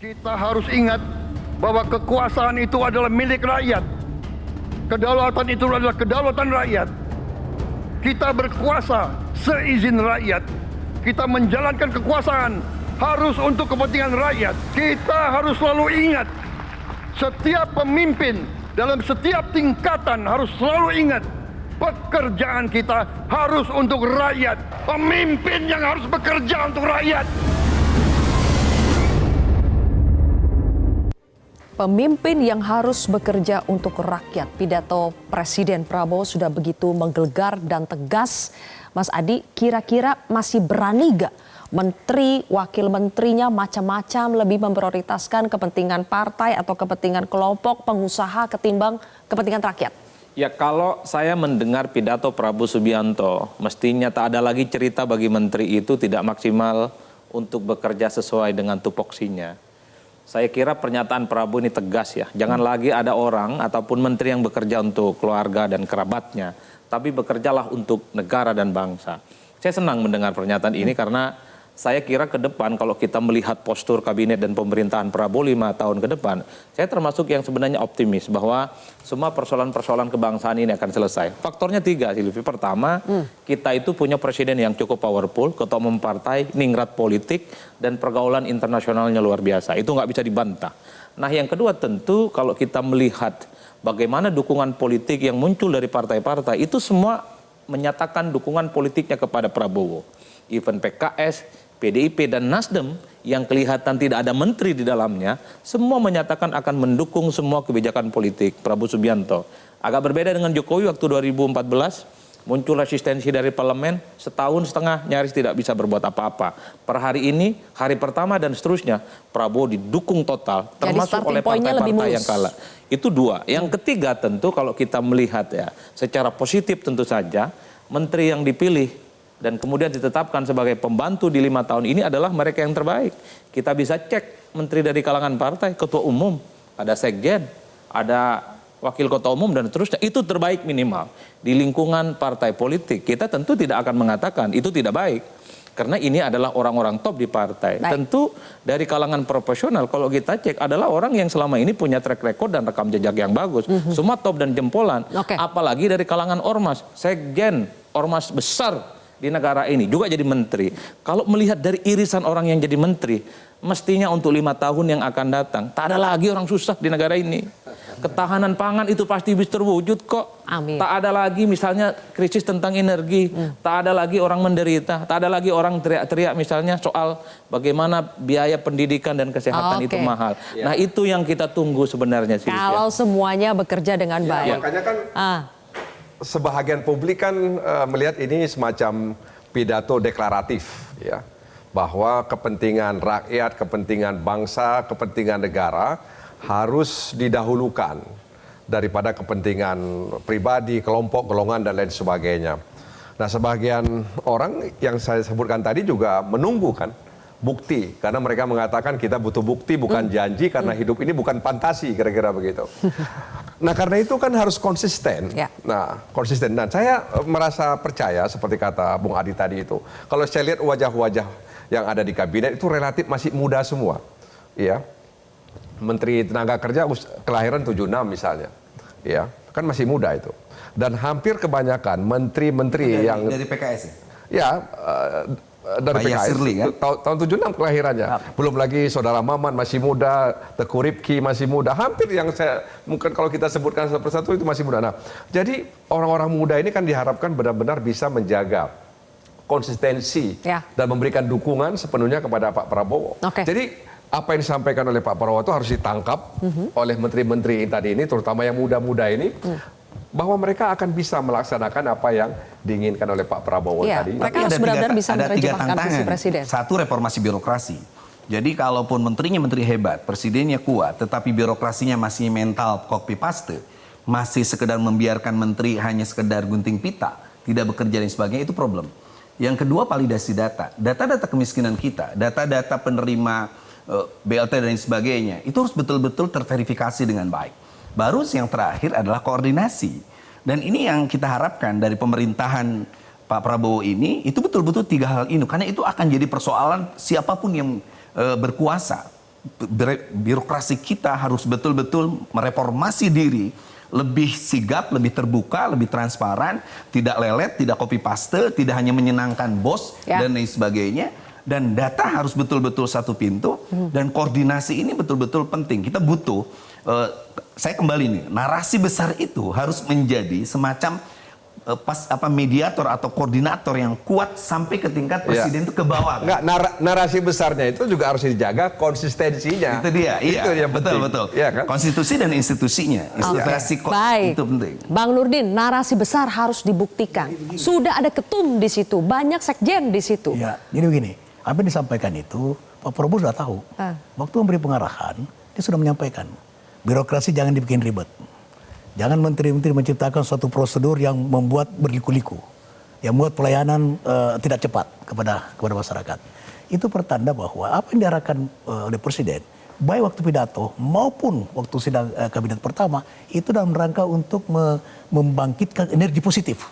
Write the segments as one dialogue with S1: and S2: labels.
S1: Kita harus ingat bahwa kekuasaan itu adalah milik rakyat. Kedaulatan itu adalah kedaulatan rakyat. Kita berkuasa seizin rakyat. Kita menjalankan kekuasaan harus untuk kepentingan rakyat. Kita harus selalu ingat, setiap pemimpin dalam setiap tingkatan harus selalu ingat, pekerjaan kita harus untuk rakyat. Pemimpin yang harus bekerja untuk rakyat.
S2: Pemimpin yang harus bekerja untuk rakyat. Pidato Presiden Prabowo sudah begitu menggelegar dan tegas. Mas Adi, kira-kira masih berani gak menteri, wakil menterinya macam-macam lebih memprioritaskan kepentingan partai atau kepentingan kelompok pengusaha ketimbang kepentingan rakyat?
S3: Ya, kalau saya mendengar pidato Prabowo Subianto, mestinya tak ada lagi cerita bagi menteri itu tidak maksimal untuk bekerja sesuai dengan tupoksinya. Saya kira pernyataan Prabowo ini tegas ya. Jangan lagi ada orang ataupun menteri yang bekerja untuk keluarga dan kerabatnya, tapi bekerjalah untuk negara dan bangsa. Saya senang mendengar pernyataan ini karena saya kira ke depan kalau kita melihat postur kabinet dan pemerintahan Prabowo 5 tahun ke depan, saya termasuk yang sebenarnya optimis bahwa semua persoalan-persoalan kebangsaan ini akan selesai. Faktornya 3, Silvi. Pertama, kita itu punya presiden yang cukup powerful, ketua umum partai, ningrat politik, dan pergaulan internasionalnya luar biasa. Itu nggak bisa dibantah. Nah, yang kedua tentu kalau kita melihat bagaimana dukungan politik yang muncul dari partai-partai, itu semua menyatakan dukungan politiknya kepada Prabowo. Even PKS, PDIP dan Nasdem yang kelihatan tidak ada menteri di dalamnya, semua menyatakan akan mendukung semua kebijakan politik Prabowo Subianto. Agak berbeda dengan Jokowi waktu 2014, muncul resistensi dari parlemen, setahun setengah nyaris tidak bisa berbuat apa-apa. Per hari ini, hari pertama dan seterusnya, Prabowo didukung total, termasuk oleh partai-partai yang kalah. Itu 2. Yang ketiga tentu kalau kita melihat ya, secara positif tentu saja, menteri yang dipilih dan kemudian ditetapkan sebagai pembantu di 5 tahun ini adalah mereka yang terbaik. Kita bisa cek menteri dari kalangan partai, ketua umum, ada sekjen, ada wakil ketua umum dan seterusnya. Itu terbaik minimal. Di lingkungan partai politik, kita tentu tidak akan mengatakan itu tidak baik. Karena ini adalah orang-orang top di partai. Baik. Tentu dari kalangan profesional kalau kita cek adalah orang yang selama ini punya track record dan rekam jejak yang bagus. Semua top dan jempolan. Apalagi dari kalangan ormas, sekjen, ormas besar di negara ini juga jadi menteri. Kalau melihat dari irisan orang yang jadi menteri, mestinya untuk 5 tahun yang akan datang tak ada lagi orang susah di negara ini. Ketahanan pangan itu pasti bisa terwujud kok. Amin. Tak ada lagi misalnya krisis tentang energi, tak ada lagi orang menderita, tak ada lagi orang teriak-teriak misalnya soal bagaimana biaya pendidikan dan kesehatan itu mahal. Nah, itu yang kita tunggu sebenarnya sih.
S2: Kalau semuanya bekerja dengan baik.
S4: Makanya kan sebahagian publik kan melihat ini semacam pidato deklaratif ya, bahwa kepentingan rakyat, kepentingan bangsa, kepentingan negara harus didahulukan daripada kepentingan pribadi, kelompok, golongan dan lain sebagainya. Nah, sebagian orang yang saya sebutkan tadi juga menunggu kan bukti, karena mereka mengatakan kita butuh bukti bukan janji, karena hidup ini bukan fantasi, kira-kira begitu. Nah, karena itu kan harus konsisten. Nah, konsisten. Dan saya merasa percaya seperti kata Bung Adi tadi itu, kalau saya lihat wajah-wajah yang ada di kabinet itu relatif masih muda semua. Iya. Menteri Tenaga Kerja kelahiran 76 misalnya. Iya, kan masih muda itu. Dan hampir kebanyakan menteri-menteri yang
S5: dari PKS ya?
S4: Ya, dari PKS,
S5: kan?
S4: tahun 76 kelahirannya. Belum lagi saudara Maman masih muda, Teguh Rifki masih muda. Hampir yang saya, mungkin kalau kita sebutkan satu persatu itu masih muda. Nah, jadi orang-orang muda ini kan diharapkan benar-benar bisa menjaga konsistensi dan memberikan dukungan sepenuhnya kepada Pak Prabowo. Jadi apa yang disampaikan oleh Pak Prabowo itu harus ditangkap oleh menteri-menteri tadi ini, terutama yang muda-muda ini, bahwa mereka akan bisa melaksanakan apa yang diinginkan oleh Pak Prabowo tadi.
S2: Mereka harus benar-benar bisa menerjemahkan visi presiden.
S5: Satu, reformasi birokrasi. Jadi kalaupun menterinya menteri hebat, presidennya kuat, tetapi birokrasinya masih mental copy paste, masih sekedar membiarkan menteri hanya sekedar gunting pita, tidak bekerja dan sebagainya, itu problem. Yang kedua, validasi data. Data-data kemiskinan kita, data-data penerima BLT dan sebagainya, itu harus betul-betul terverifikasi dengan baik. Baru yang terakhir adalah koordinasi. Dan ini yang kita harapkan dari pemerintahan Pak Prabowo ini, itu betul-betul 3 hal ini. Karena itu akan jadi persoalan siapapun yang berkuasa. birokrasi kita harus betul-betul mereformasi diri, lebih sigap, lebih terbuka, lebih transparan, tidak lelet, tidak copy paste, tidak hanya menyenangkan bos dan lain sebagainya. Dan data harus betul-betul satu pintu, dan koordinasi ini betul-betul penting. Kita butuh, saya kembali nih, narasi besar itu harus menjadi semacam mediator atau koordinator yang kuat sampai ke tingkat presiden itu ke bawah.
S4: Enggak, narasi besarnya itu juga harus dijaga konsistensinya.
S5: Itu dia,
S4: itu yang penting.
S5: betul.
S4: Iya kan?
S5: Konstitusi dan institusinya, institusi
S2: Baik.
S5: itu penting.
S2: Bang Nurdin, narasi besar harus dibuktikan. Sudah ada ketum di situ, banyak sekjen di situ.
S6: Ya, jadi begini, apa yang disampaikan itu Pak Prabowo sudah tahu. Waktu memberi pengarahan, dia sudah menyampaikan, birokrasi jangan dibikin ribet. Jangan menteri-menteri menciptakan suatu prosedur yang membuat berliku-liku, yang membuat pelayanan tidak cepat kepada masyarakat. Itu pertanda bahwa apa yang diarahkan oleh Presiden, baik waktu pidato maupun waktu sidang kabinet pertama, itu dalam rangka untuk membangkitkan energi positif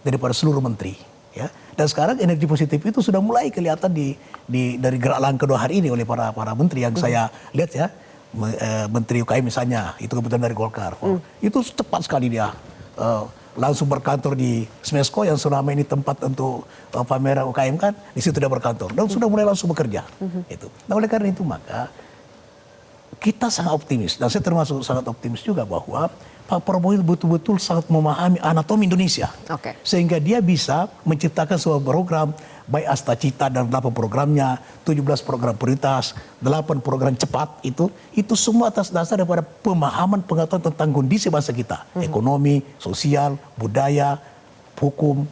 S6: daripada seluruh menteri. Ya. Dan sekarang energi positif itu sudah mulai kelihatan dari gerak langkah 2 hari ini oleh para menteri yang saya lihat ya. Menteri UKM misalnya, itu kebetulan dari Golkar. Itu cepat sekali dia langsung berkantor di Smesco yang selama ini tempat untuk pameran UKM kan, di situ dia berkantor dan sudah mulai langsung bekerja. Itu. Nah oleh karena itu maka kita sangat optimis, dan saya termasuk sangat optimis juga bahwa Pak Prabowo betul-betul sangat memahami anatomi Indonesia. Sehingga dia bisa menciptakan sebuah program, baik Asta Cita dan 8 programnya, 17 program prioritas, 8 program cepat itu semua atas dasar daripada pemahaman pengetahuan tentang kondisi bangsa kita. Ekonomi, sosial, budaya, hukum,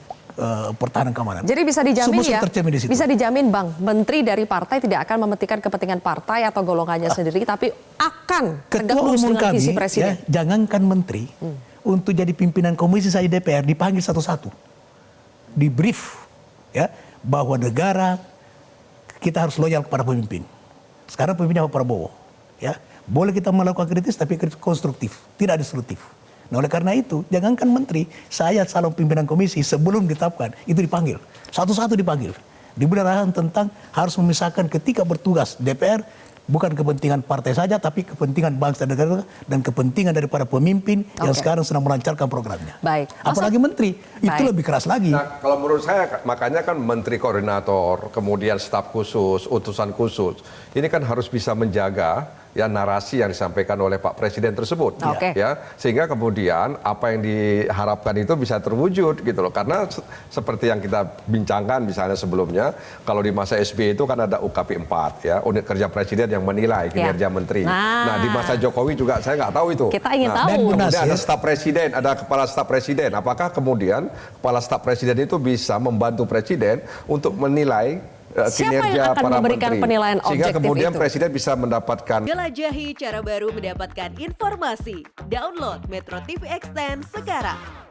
S6: pertahanan keamanan.
S2: Jadi bisa dijamin ya,
S6: di situ.
S2: bisa dijamin Bang, menteri dari partai tidak akan mementingkan kepentingan partai atau golongannya sendiri, tapi akan tegak lurus dengan visi presiden.
S6: Ya, jangankan menteri, untuk jadi pimpinan komisi saja DPR dipanggil satu-satu, di brief, ya, bahwa negara kita harus loyal kepada pemimpin. Sekarang pemimpinnya Pak Prabowo, ya, boleh kita melakukan kritis tapi kritis konstruktif, tidak destruktif. Nah oleh karena itu, jangankan menteri, saya calon pimpinan komisi sebelum ditetapkan, itu dipanggil. Satu-satu dipanggil. Diberi arahan tentang harus memisahkan ketika bertugas DPR, bukan kepentingan partai saja, tapi kepentingan bangsa dan negara dan kepentingan daripada pemimpin yang sekarang sedang melancarkan programnya.
S2: Baik.
S6: Apalagi menteri, itu lebih keras lagi.
S4: Nah, kalau menurut saya, makanya kan menteri koordinator, kemudian staf khusus, utusan khusus, ini kan harus bisa menjaga ya narasi yang disampaikan oleh Pak Presiden tersebut, ya, sehingga kemudian apa yang diharapkan itu bisa terwujud gitu loh. Karena seperti yang kita bincangkan misalnya sebelumnya, kalau di masa SBY itu kan ada UKP 4 ya, unit kerja presiden yang menilai kinerja menteri. Nah di masa Jokowi juga saya nggak tahu itu.
S2: Kita ingin tahu.
S6: Dan
S4: kemudian ada staf presiden, ada kepala staf presiden. Apakah kemudian kepala staf presiden itu bisa membantu presiden untuk menilai
S2: siapa yang akan memberikan penilaian objektif
S4: sehingga kemudian
S2: itu?
S4: presiden bisa mendapatkan.
S7: Jelajahi cara baru mendapatkan informasi. Download Metro TV Extend sekarang.